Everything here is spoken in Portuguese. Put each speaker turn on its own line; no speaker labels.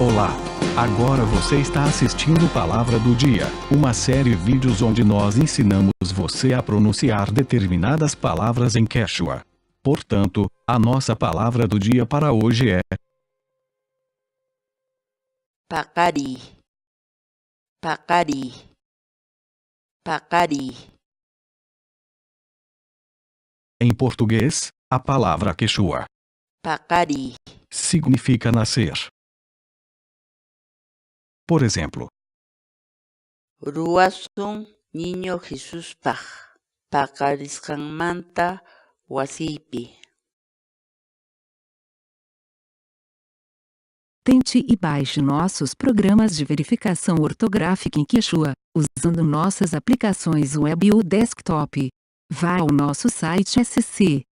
Olá! Agora você está assistindo Palavra do Dia, uma série de vídeos onde nós ensinamos você a pronunciar determinadas palavras em Quechua. Portanto, a nossa palavra do dia para hoje é
Pacari, pacari, pacari.
em português, a palavra Quechua
Pacari,
significa nascer. Por exemplo,
ruasun niño Jesús pacarisqanmanta wasiypi.
Tente e baixe nossos programas de verificação ortográfica em Quechua, usando nossas aplicações web ou desktop. Vá ao nosso site sc.inantim.com.